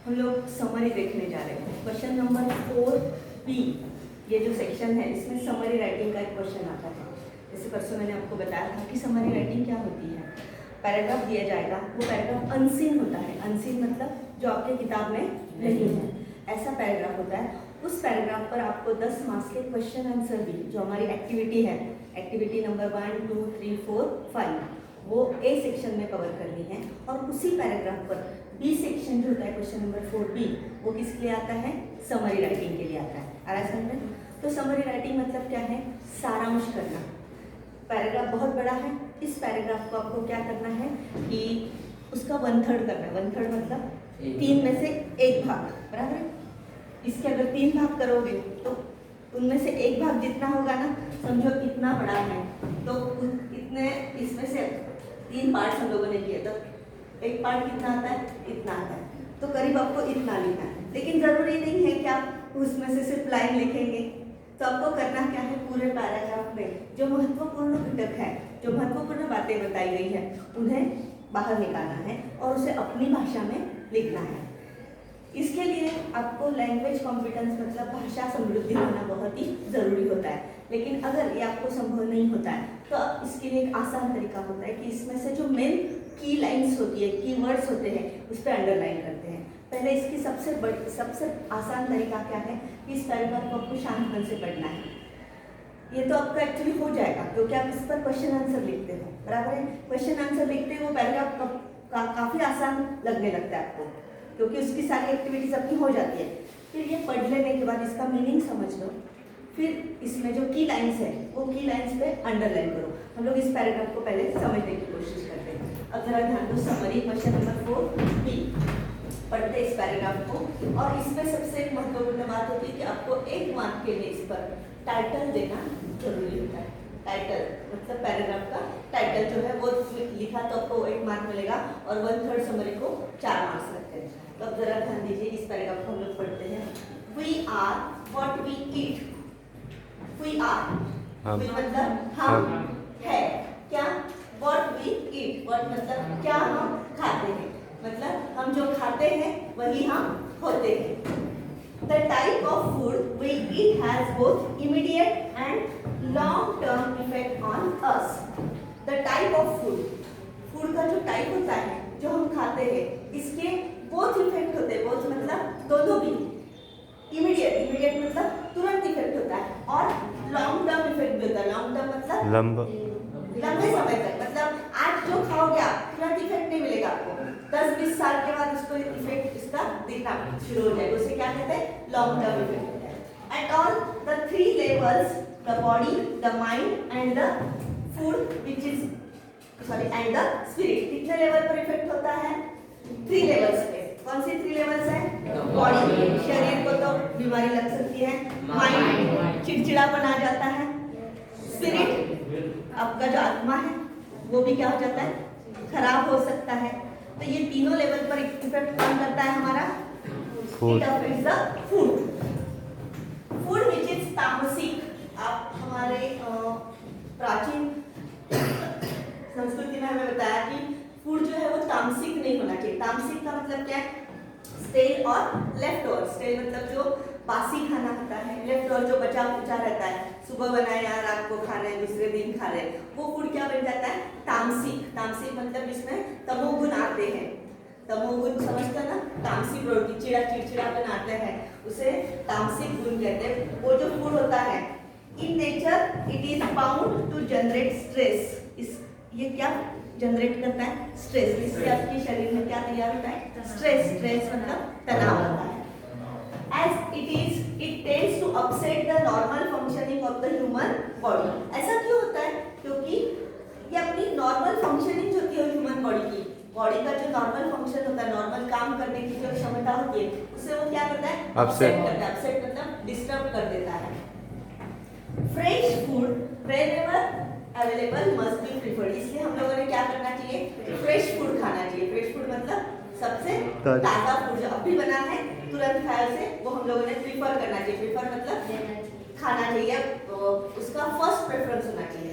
हम लोग समरी देखने जा रहे हैं। क्वेश्चन नंबर 4B, ये जो सेक्शन है इसमें समरी राइटिंग का एक क्वेश्चन आता है। जैसे परसों मैंने आपको बताया था कि समरी राइटिंग क्या होती है। पैराग्राफ दिया जाएगा, वो पैराग्राफ अनसीन होता है। अनसीन मतलब जो आपके किताब में नहीं है, ऐसा पैराग्राफ होता है। उस पैराग्राफ पर आपको 10 मार्क्स के क्वेश्चन आंसर भी, जो हमारी एक्टिविटी है, एक्टिविटी नंबर 1, 2, 3, 4, 5, वो ए सेक्शन में कवर करनी है। और उसी पैराग्राफ पर बी सेक्शन जो होता है क्वेश्चन नंबर 4B, वो किसके लिए आता है? समरी राइटिंग के लिए आता है। आ रहा है समझ में? तो समरी राइटिंग मतलब क्या है? सारांश करना। पैराग्राफ बहुत बड़ा है, इस पैराग्राफ को आपको क्या करना है कि उसका 1/3 करना है। 1/3 मतलब 3 में से 1 भाग, बराबर है? इसके अगर 3 भाग करोगे तो उनमें से 1 भाग जितना होगा ना, समझो इतना बड़ा है, तो इतने इसमें से 3 पार्ट हम लोगों ने किए, तो 1 पार्ट कितना आता है? इतना आता है। तो करीब आपको इतना लिखना है, लेकिन ज़रूरी नहीं है कि आप उसमें से सिर्फ लाइन लिखेंगे। तो आपको करना क्या है? पूरे पैराग्राफ में जो महत्वपूर्ण घटक है, जो महत्वपूर्ण बातें बताई गई है, उन्हें बाहर निकालना है और उसे अपनी भाषा में लिखना है। इसके लिए आपको लैंग्वेज कॉम्पिटेंस मतलब भाषा समृद्धि होना बहुत ही ज़रूरी होता है। लेकिन अगर ये आपको संभव नहीं होता है तो इसके लिए एक आसान तरीका होता है कि इसमें से जो मेन की लाइन्स होती है, की वर्ड्स होते हैं, उस पर अंडरलाइन करते हैं। पहले इसकी सबसे आसान तरीका क्या है कि इस पैराग्राफ को आपको शांत मन से पढ़ना है। ये तो आपका एक्चुअली हो जाएगा क्योंकि आप इस पर क्वेश्चन आंसर लिखते हो, बराबर है? क्वेश्चन आंसर लिखते हो वो पैराग्राफ काफ़ी आसान लगने लगता है आपको, क्योंकि उसकी सारी एक्टिविटीज अपनी हो जाती है। फिर ये पढ़ लेने के बाद इसका मीनिंग समझ लो, फिर इसमें जो की लाइन्स है वो की लाइन्स पे अंडरलाइन करो। हम लोग इस पैराग्राफ को पहले समझने की कोशिश करते हैं। अब जरा ध्यान दो, समरी क्वेश्चन नंबर 4B पढ़ते इस पैराग्राफ को। और इसमें सबसे एक महत्वपूर्ण बात होती है कि आपको 1 मार्क के लिए इस पर टाइटल देना जरूरी होता है। टाइटल मतलब पैराग्राफ का टाइटल जो है वो लिखा तो आपको 1 मार्क मिलेगा, और 1/3 समरी को 4 मार्क्स लगते हैं। तो अब जरा ध्यान दीजिए, इस पैराग्राफ को हम लोग पढ़ते हैं। We are what we eat. We are, मतलब हम है क्या? What we eat, what मतलब क्या हम खाते हैं, मतलब हम जो खाते हैं वही हम होते हैं। The type of food we eat has both immediate and long-term effect on us. The type of food, food का जो टाइप होता है जो हम खाते हैं, इसके बोथ इफेक्ट होते हैं। बोथ मतलब दोनों भी। इमीडिएट मतलब तुरंत इफेक्ट होता है, और लॉन्ग टर्म इफेक्ट भी होता है। लॉन्ग टर्म मतलब लंबे समय तक, मतलब आज जो खाओगे आप तुरंत इफेक्ट नहीं मिलेगा आपको, 10-20 साल के बाद उसको इफेक्ट इसका दिखना शुरू हो जाएगा। उसे क्या कहते हैं? Long term effect. At all the 3 levels, the body, the mind and the food which is and the spirit, कितने लेवल पर इफेक्ट होता है? 3 लेवल्स पे। कौन सी 3 लेवल्स है? बॉडी, शरीर को तो बीमारी लग सकती है। माइंड, चिड़चिड़ापन आ जाता है। स्पिरिट, आपका जो आत्मा है वो भी क्या हो जाता है? खराब हो सकता है। तो ये तीनों लेवल पर इफेक्ट कौन करता है? हमारा फूड। फूड विच इज तामसिक। आप हमारे प्राचीन संस्कृति में हमें बताया कि फूड जो है वो तामसिक नहीं होना चाहिए। तामसिक का मतलब क्या है? स्टेल और लेफ्ट ओवर। स्टेल मतलब जो बासी खाना होता है, लेफ्ट ओवर जो बचा खुचा रहता है, सुबह बनाया रात को खा रहे हैं, दूसरे दिन खा रहे हैं, वो फूड क्या बन जाता है? तामसिक। तामसिक मतलब इसमें तमोगुण आते हैं। तमोगुण समझते हैं ना? तामसिक प्रवृत्ति, चिड़चिड़ापन आते हैं, उसे तामसिक गुण कहते हैं। वो जो फूड होता है, in nature it is bound to generate stress. ये क्या जनरेट करता है? स्ट्रेस। इससे आपके शरीर में क्या तैयार होता है? स्ट्रेस मतलब तनाव होता है। As it tends to upset the normal functioning of the human body. ऐसा क्यों होता है? क्योंकि ये अपनी नॉर्मल फंक्शनिंग जो होती है ह्यूमन बॉडी की, बॉडी का जो नॉर्मल फंक्शन होता है, नॉर्मल काम करने की जो क्षमता होती है, उसे वो क्या करता है? अपसेट करता है। अपसेट मतलब डिस्टर्ब कर देता है। Fresh food wherever available must be preferred. इसलिए हम लोगों ने क्या करना चाहिए? फ्रेश फूड खाना चाहिए। फ्रेश फूड मतलब सबसे ताज़ा फूड जो अभी बना है, तुरंत खाया उसे, वो हम लोगों ने प्रीफर करना चाहिए। प्रीफर मतलब खाना चाहिए, उसका फर्स्ट प्रेफरेंस होना चाहिए।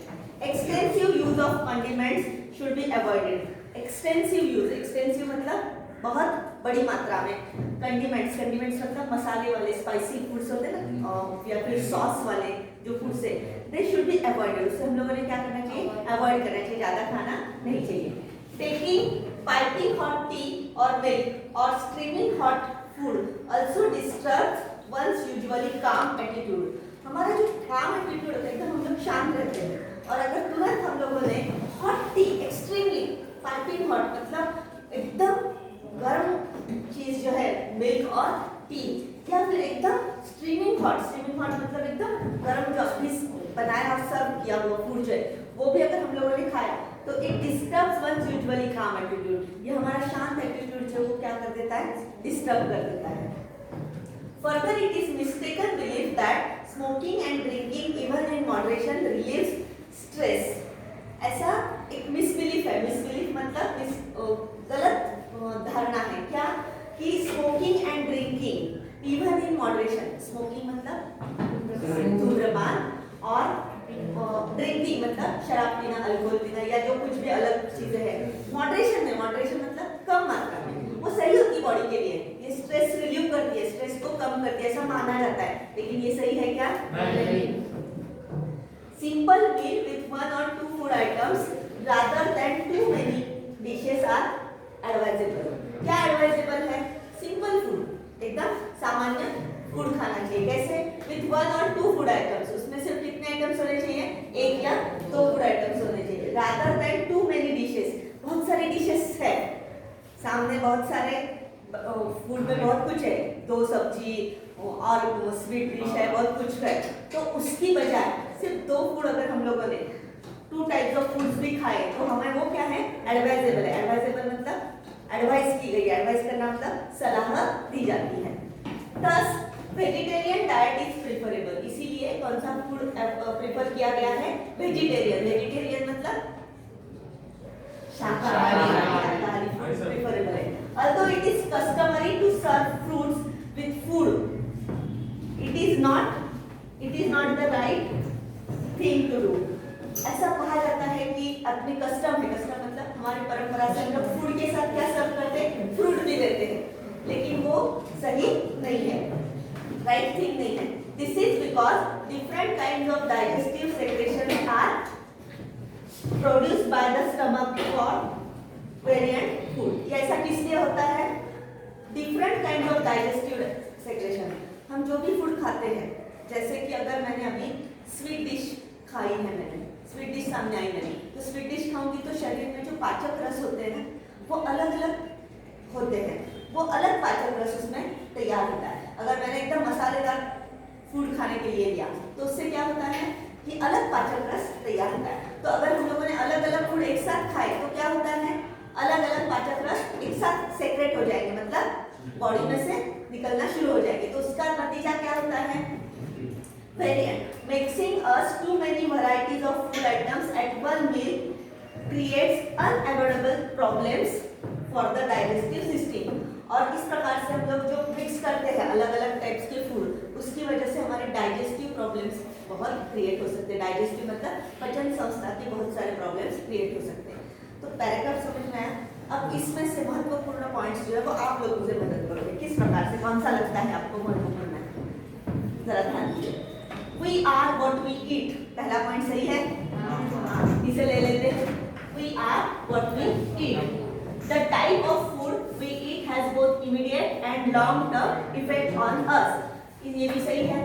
Extensive use of condiments should be avoided. Extensive use, extensive मतलब बहुत बड़ी मात्रा में कंडीमेंट्स मतलब मसाले वाले स्पाइसी फूड्स होते हैं ना, या फिर सॉस वाले जो फूड्स है, दे शुड बी अवॉइडेड। उससे हम लोगों ने क्या करना चाहिए, अवॉइड करना चाहिए, ज़्यादा खाना नहीं चाहिए। टेकिंग पाइपिंग हॉट टी और मिल्क और streaming hot food also disturbs one's usually calm attitude. हमारा जो काम एटीट्यूड होता है, एकदम हम लोग शांत रहते हैं, और अगर तुरंत हम लोगों ने hot T, extremely piping hot मतलब एकदम गर्म चीज जो है मिल्क और टी, या फिर एकदम स्ट्रीमिंग हॉट मतलब एकदम गर्म जो अपनी बनाया और सर्व किया हुआ फूड जो है वो भी अगर हम लोगों ने खाया तो it disturbs one's usually calm attitude. ये हमारा शांत एटीट्यूड जो वो क्या कर देता है, डिस्टर्ब कर देता है। Further, it is mistaken belief that smoking and drinking even in moderation relieves stress. ऐसा एक मिसबिलीफ है, मिसबिलीफ मतलब गलत धारणा है क्या, कि smoking and drinking even in moderation, smoking मतलब धूम्रपान और ड्रिंकिंग मतलब शराब पीना, अल्कोहल पीना या जो कुछ भी अलग चीजें हैं, मॉडरेशन में, मॉडरेशन मतलब कम मात्रा में, वो सही होती बॉडी के लिए, ये स्ट्रेस रिलीव करती है, स्ट्रेस को कम करती है, ऐसा माना जाता है, लेकिन ये सही है क्या, नहीं। Simple meal with 1 or 2 food items rather than too many dishes are advisable. क्या एडवाइजेबल है, सिंपल फूड, एकदम सामान्य फूड खाना चाहिए। कैसे, विथ 1 or 2 फूड आइटम्स, उसमें सिर्फ कितने आइटम्स होने चाहिए, 1 या 2 फूड आइटम्स होने चाहिए। Rather than too many dishes, बहुत सारे डिशेस है सामने, बहुत सारे फूड में बहुत कुछ है, 2 सब्जी और स्वीट डिश है, बहुत कुछ है, तो उसकी बजाय सिर्फ 2 फूड अगर हम लोगों ने 2 टाइप्स ऑफ फूड्स भी खाए तो हमें वो क्या है, एडवाइजेबल है। एडवाइजेबल मतलब एडवाइस की गई, एडवाइस करना मतलब सलाह दी जाती है। Thus, vegetarian diet is preferable, इसीलिए कौन सा फूड प्रेफर किया गया है, वेजिटेरियन। वेजिटेरियन मतलब शाकाहारी फूड प्रेफरेबल है। Although it is customary to serve fruits with food, it is not the right thing to do. ऐसा कहा जाता है कि अपनी कस्टम है, कस्टम मतलब हमारी परंपरा से हम लोग फूड के साथ क्या सर्व करते हैं, फ्रूट भी देते हैं, लेकिन वो सही नहीं है, राइट थिंग नहीं है। This is because different kinds of digestive secretion are produced by the stomach for variant food. ये ऐसा किस लिए होता है, different kinds of digestive secretion. हम जो भी फूड खाते हैं, जैसे कि अगर मैंने अभी स्वीट डिश खाई है, मैंने स्वीट डिश सामने आई मेरी, तो स्वीट डिश खाऊंगी तो शरीर में जो पाचक रस होते हैं वो अलग अलग होते हैं, वो अलग पाचक रस उसमें तैयार होता है। अगर मैंने एकदम मसालेदार फूड खाने के लिए लिया तो उससे क्या होता है कि अलग पाचक रस तैयार होता है। तो अगर हम लोगों ने अलग अलग फूड एक साथ खाए तो क्या होता है, अलग अलग पाचक रस एक साथ सेक्रेट हो जाएंगे, मतलब बॉडी में से निकलना शुरू हो जाएंगे। तो उसका नतीजा क्या होता है, variant. Mixing us too many varieties of food items at one meal creates unavoidable problems for the digestive system। और इस प्रकार से हम लोग जो मिक्स करते हैं अलग अलग टाइप्स के फूड, उसकी वजह से हमारे डाइजेस्टिव प्रॉब्लम्स बहुत क्रिएट हो सकते हैं। डाइजेस्टिव मतलब पचन संस्था के बहुत सारे प्रॉब्लम्स क्रिएट हो सकते हैं। तो पैराग्राफ समझ में आया। अब इसमें से महत्वपूर्ण पॉइंट्स जो है वो आप लोगों से मदद करोगे, किस प्रकार से, कौन सा लगता है आपको महत्वपूर्ण है, जरा ध्यान दीजिए। We are what we eat, पहला पॉइंट सही है, इसे ले लेते हैं। We are what we eat. The type of food we eat has both immediate and long-term effect on us. ये भी सही है।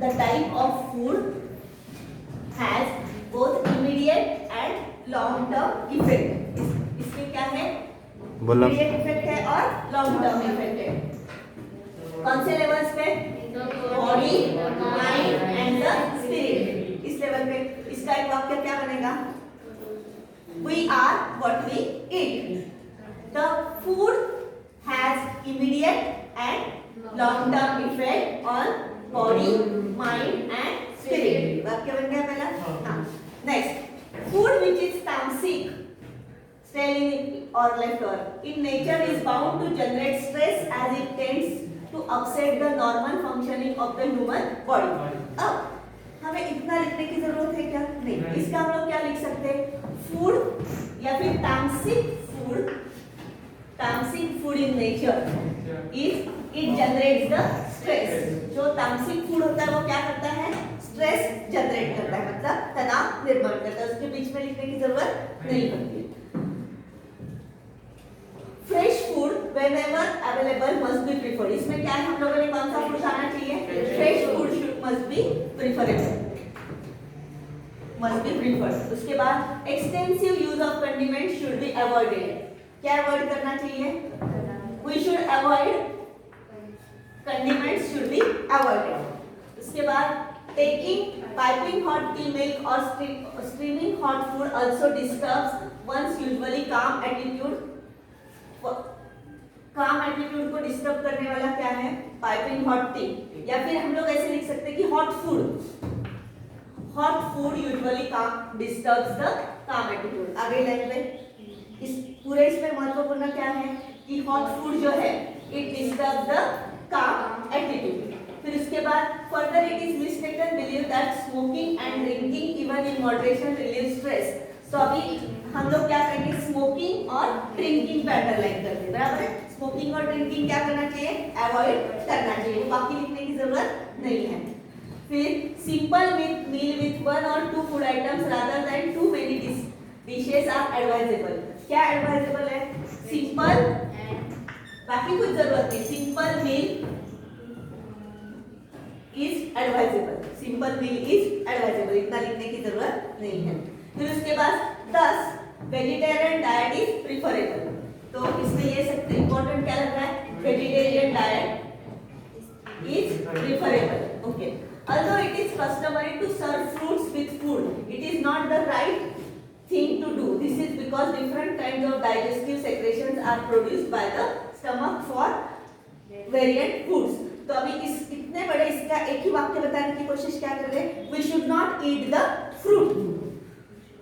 The type of food has both immediate and long-term effect. इसमें क्या है, immediate effect है और long-term effect है। कौन से लेवल्स पे, body, mind and the spirit, इस लेवल पे। इसका एक वाक्य क्या बनेगा, We are what we eat. The food has immediate and long-term effect on body, mind and spirit. वाक्य बन गया पहला। हाँ। Next, food which is tamasic, stale or left over, in nature is bound to generate stress as it tends to upset the normal functioning of the human body. अब हमें इतना लिखने की जरूरत है क्या, नहीं। इसका हम लोग क्या लिख सकते हैं, फूड या फिर तामसिक फूड तामसिक food in nature is it generates the stress. जो तामसिक फूड होता है वो क्या करता है, स्ट्रेस जनरेट करता है, मतलब तनाव निर्माण करता है। उसके बीच में लिखने की जरूरत नहीं होती। Fresh food whenever available must be preferred। इसमें क्या है, हम लोगों ने कौन सा फूड खाना चाहिए, fresh food must be preferable, must be preferred। उसके बाद extensive use of condiments should be avoided। क्या अवॉइड करना चाहिए, we should avoid condiments should be avoided। उसके बाद taking piping hot tea, milk or steaming hot food also disturbs one's usually calm attitude। काम attitude को disturb करने वाला क्या है, पाइपिंग हॉट टी, या फिर हम लोग ऐसे लिख सकते हैं कि हॉट फूड यूजुअली काम डिस्टर्ब्स द काम एटीट्यूड। आगे लाइन में इस पूरे इसमें महत्वपूर्ण क्या है कि हॉट फूड जो है इट डिस्टर्ब्स द काम एटीट्यूड। फिर उसके बाद further it is mistaken believe that smoking and drinking even in moderation relieve stress. तो अभी हम लोग क्या करेंगे, स्मोकिंग और ड्रिंकिंग पे अंडरलाइन करते, बराबर है। स्मोकिंग और ड्रिंकिंग क्या करना चाहिए, अवॉइड करना चाहिए, बाकी लिखने की जरूरत नहीं है। फिर सिंपल मील विथ 1 और 2 food items rather than too many dishes are advisable. क्या एडवाइजेबल है, सिंपल, बाकी कुछ जरूरत नहीं, simple meal is advisable, simple meal is advisable, इतना लिखने की जरूरत नहीं है। फिर उसके बाद 10 वेजिटेरियन डाइट इज प्रिफरेबल। तो इसमें ये सबसे इंपॉर्टेंट क्या लग रहा है, vegetarian diet is preferable. Okay, although it is customary to serve fruits with food, it is not the right thing to do। This is because different kinds of digestive secretions are produced by the stomach for variant foods। तो अभी इस इतने बड़े इसका एक ही वाक्य बताने की कोशिश क्या कर रहे हैं, we should not eat the fruit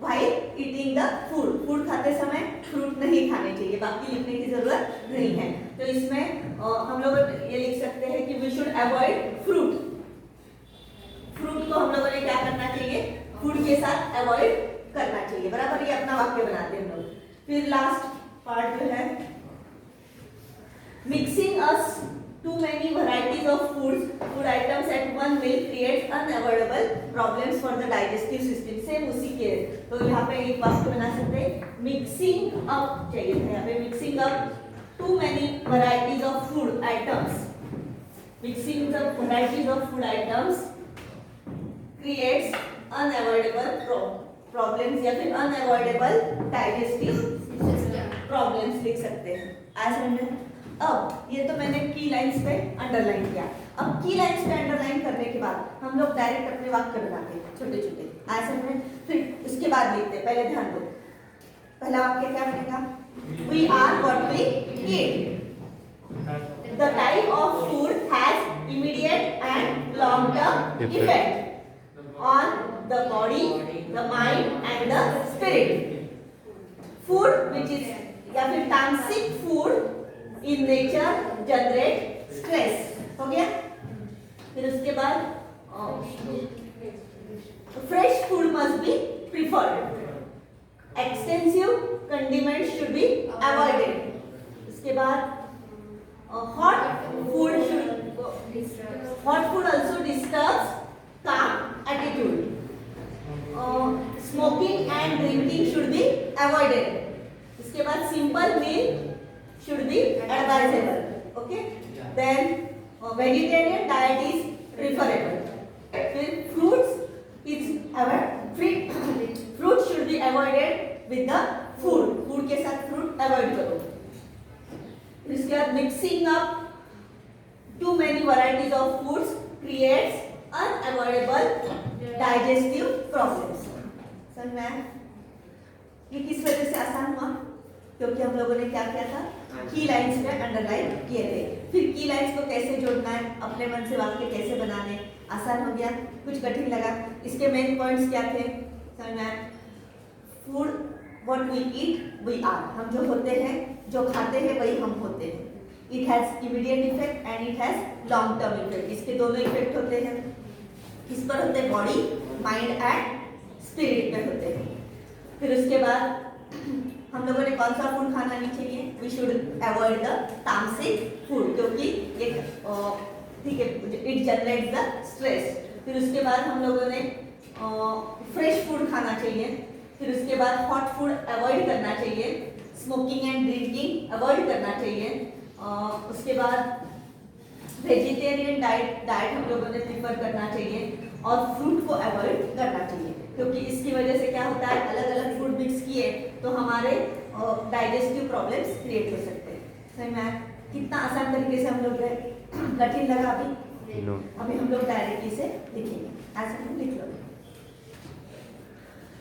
while eating the food। Food खाते समय फ्रूट नहीं खाने चाहिए, बाकी लिखने की जरूरत नहीं है। तो इसमें हम लोग ये लिख सकते हैं कि we should avoid fruit। Fruit को हम लोगों ने क्या करना चाहिए, फूड के साथ अवॉइड करना चाहिए, बराबर। ये अपना वाक्य बनाते हैं हम लोग। फिर लास्ट पार्ट जो है, mixing us too many varieties of food items at one meal creates unavoidable problems for the digestive system। Same उसी के, तो यहाँ पे एक वाक्य बना सकते हैं, मिक्सिंग अप चाहिए था यहाँ पे, mixing up too many varieties of food items, mixing the varieties of food items creates unavoidable problems या फिर unavoidable digestive problems लिख सकते हैं। आज हमने अब ये तो मैंने की लाइंस पे अंडरलाइन किया। अब की लाइंस पे अंडरलाइन करने के बाद हम लोग डायरेक्ट अपने वाक्य बनाते हैं छोटे छोटे, ऐसे में फिर उसके बाद लिखते हैं। पहले ध्यान दो, पहला वाक्य क्या बनेगा, we are what we eat. The type of food has immediate and long term effect on the body, the mind and the spirit. Food which is या फिर तामसिक food in nature generate stress। हो गया। फिर उसके बाद fresh food must be preferred, extensive condiments should be avoided। उसके बाद hot food also disturbs calm attitude। smoking and drinking should be avoided। उसके बाद simple meal should be advisable। Okay, then vegetarian diet is preferable। Then fruits should be avoided with the food के साथ fruit avoid करो। इसके बाद mixing up too many varieties of foods creates unavoidable digestive problems। समझ में आया? ये किस वजह से आसान हुआ, क्योंकि हम लोगों ने क्या किया था, की लाइंस में अंडरलाइन किए थे। फिर की लाइंस को कैसे जोड़ना है, अपने मन से वाक्य कैसे बनाने, आसान हो गया, कुछ कठिन लगा। इसके मेन पॉइंट्स क्या थे, समझ में आया? Food what we eat we are, हम जो होते हैं, जो खाते हैं वही हम होते हैं। It has immediate effect and it has long term effect. इसके दोनों इफेक्ट होते हैं, किस पर होते हैं, बॉडी, माइंड एंड स्पिरिट पे होते हैं। फिर उसके बाद हम लोगों ने कौन सा फूड खाना नहीं चाहिए, वी शुड अवॉइड द तामसिक फूड, क्योंकि ये ठीक है इट जनरेट्स द स्ट्रेस। फिर उसके बाद हम लोगों ने फ्रेश फूड खाना चाहिए। फिर उसके बाद हॉट फूड अवॉइड करना चाहिए, स्मोकिंग एंड ड्रिंकिंग अवॉइड करना चाहिए। उसके बाद वेजिटेरियन डाइट हम लोगों ने प्रीफर करना चाहिए और फ्रूट को अवॉइड करना चाहिए, क्योंकि इसकी वजह से क्या होता है, अलग अलग फूड मिक्स किए तो हमारे डाइजेस्टिव प्रॉब्लम्स क्रिएट हो सकते हैं। सही में कितना आसान तरीके से हम लोग गए, कठिन लगा अभी? अभी हम लोग डायरेक्टली से लिखेंगे, ऐसा हम लिख लो।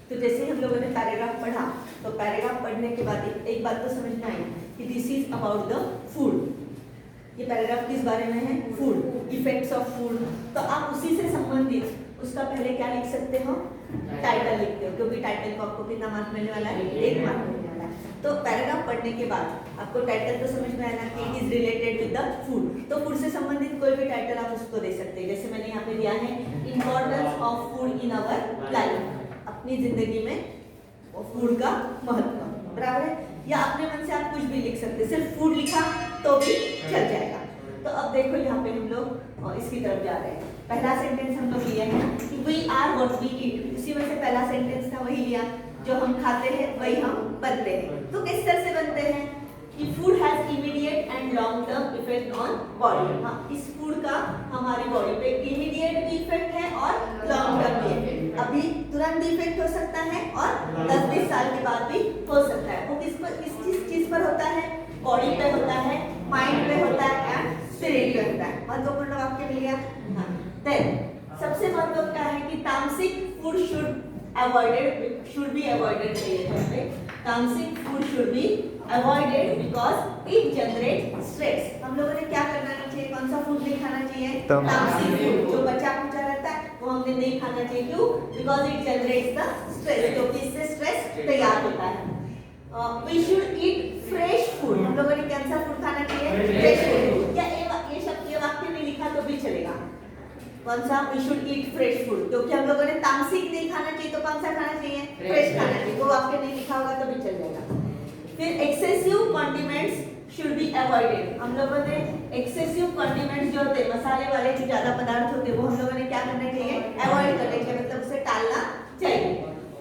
तो जैसे हम लोगों ने पैराग्राफ पढ़ा, तो पैराग्राफ पढ़ने के बाद एक बात तो समझ में आई कि this is about the food. ये पैराग्राफ किस बारे में है, फूड, इफेक्ट्स ऑफ फूड। तो आप उसी से संबंधित उसका पहले क्या लिख सकते हो, टाइटल लिखते हो, क्योंकि टाइटल को आपको कितना मार्क मिलने वाला है, 1 मार्क मिलने वाला है। तो पैराग्राफ पढ़ने के बाद आपको टाइटल तो समझ में आया ना कि it is related with the food, तो फूड से संबंधित कोई भी टाइटल आप उसको दे सकते हैं। जैसे मैंने यहाँ पे दिया है importance of food in our life, अपनी जिंदगी में फूड का महत्व, बराबर है। या अपने मन से आप कुछ भी लिख सकते हैं, सिर्फ फूड लिखा तो भी चल जाएगा। तो अब देखो यहाँ पे हम लोग इसकी तरफ जा रहे हैं। पहला सेंटेंस हम लोग लिया है कि we are what we eat, उसी में से पहला सेंटेंस था वही लिया, जो हम खाते हैं वही हम बनते हैं। तो किस तरह से बनते हैं कि food has immediate and long term effect on body. हाँ, इस फूड का हमारी बॉडी पे इमीडिएट भी इफेक्ट है और लॉन्ग टर्म भी है। अभी तुरंत भी इफेक्ट हो सकता है और 10-20 साल के बाद भी हो सकता है। वो किस चीज पर होता है, बॉडी पे होता है, माइंड पे होता है एंड स्पिरिट पे होता है। महत्वपूर्ण वाक्य मिल गया। हाँ, देन सबसे महत्वपूर्ण क्या है कि तामसिक फूड शुड बी अवॉइडेड चाहिए। तामसिक food should be avoided because it generate stress. हम लोगों ने क्या करना नहीं चाहिए, कौन सा फूड नहीं खाना चाहिए, तामसिक फूड। जो बचा कुचा रहता है वो हमने नहीं खाना चाहिए, क्यों, because it generates the stress, क्योंकि इससे स्ट्रेस तैयार होता है। We should eat fresh food, हम लोगों ने कौन सा फूड खाना चाहिए, फ्रेश फूड। या ये शब्द ये वाक्य में लिखा तो भी चलेगा, कौन सा, we should eat fresh food, क्योंकि हम लोगों ने तामसिक नहीं खाना चाहिए तो कौन सा खाना चाहिए, फ्रेश खाना चाहिए। वो वाक्य नहीं लिखा होगा तो भी चल जाएगा। फिर excessive condiments should be avoided. हम लोगों ने एक्सेसिव कॉन्डिमेंट्स जो होते हैं, मसाले वाले जो ज्यादा पदार्थ होते हैं, वो हम लोगों ने क्या करना चाहिए, अवॉइड करना चाहिए, मतलब उसे टालना चाहिए।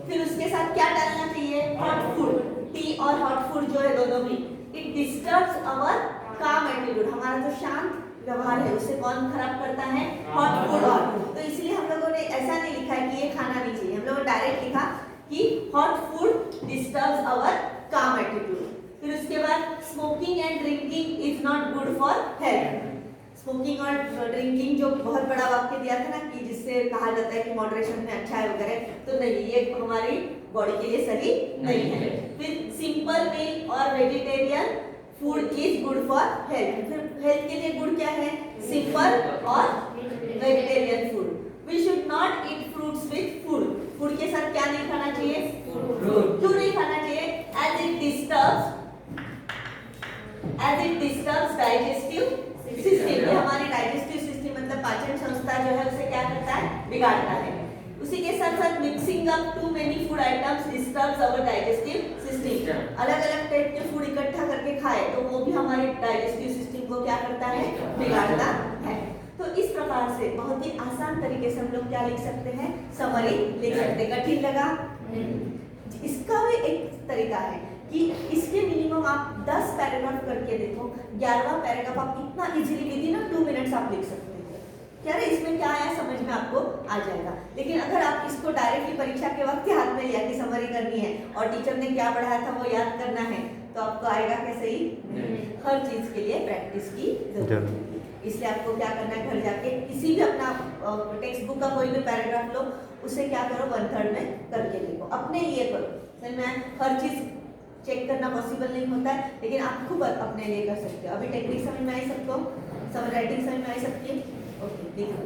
फिर उसके साथ क्या डालना चाहिए, हॉट फूड। टी और हॉट फूड जो है दोनों भी, इट डिस्टर्ब्स आवर काम एटीट्यूड, हमारा जो शांत व्यवहार है उसे कौन खराब करता है, हॉट फूड। और तो इसलिए हम लोगों ने ऐसा नहीं लिखा है कि ये खाना नहीं चाहिए, हम लोगों ने डायरेक्ट लिखा कि हॉट फूड डिस्टर्ब्स आवर काम एटीट्यूड। फिर उसके बाद smoking and drinking is not good for health. Smoking और ड्रिंकिंग जो बहुत बड़ा वाक्य दिया था ना कि जिससे कहा जाता है कि मॉडरेशन में अच्छा है वगैरह, तो नहीं, ये हमारी बॉडी के लिए सही नहीं है। फिर सिंपल मील और vegetarian food is good for health. फिर हेल्थ के लिए गुड क्या है, सिंपल और vegetarian food. We should not eat fruits with food, food के साथ क्या नहीं खाना चाहिए, क्यों नहीं खाना चाहिए, as it disturbs digestive system. हमारी डाइजेस्टिव सिस्टम मतलब पाचन संस्था जो है उसे क्या करता है, बिगाड़ता है। उसी के साथ साथ mixing up too many food items disturbs our digestive system. अलग अलग टाइप के फूड इकट्ठा करके खाए तो वो भी हमारे डाइजेस्टिव सिस्टम को क्या करता है, बिगाड़ता है। तो इस प्रकार से बहुत ही आसान तरीके से हम लोग क्या लिख सकते हैं, समरी लिख सकते हैं। कठिन लगा? इसका भी एक तरीका है कि इसके मिनिमम आप 10 पैराग्राफ करके देखो, 11वां पैराग्राफ आप इतना इजीली विद इन 2 मिनट्स आप लिख सकते हैं। क्या है इसमें क्या आया समझ में आपको आ जाएगा। लेकिन अगर आप इसको डायरेक्टली परीक्षा के वक्त हाथ में लिया कि समरी करनी है और टीचर ने क्या पढ़ाया था वो याद करना है, तो आपको आएगा कैसे ही। हर चीज के लिए प्रैक्टिस की जरूरत है। इसलिए आपको क्या करना है, घर जाके किसी भी अपना टेक्स्ट बुक का कोई भी पैराग्राफ लो, उसे क्या करो 1/3 में करके लिखो, अपने लिए करो। सही में हर चीज चेक करना पॉसिबल नहीं होता है, लेकिन आप खूब अपने लिए कर सकते हो। अभी टेक्निक समझ में आई सबको, सब राइटिंग समझ में आई सबकी, ओके देखो।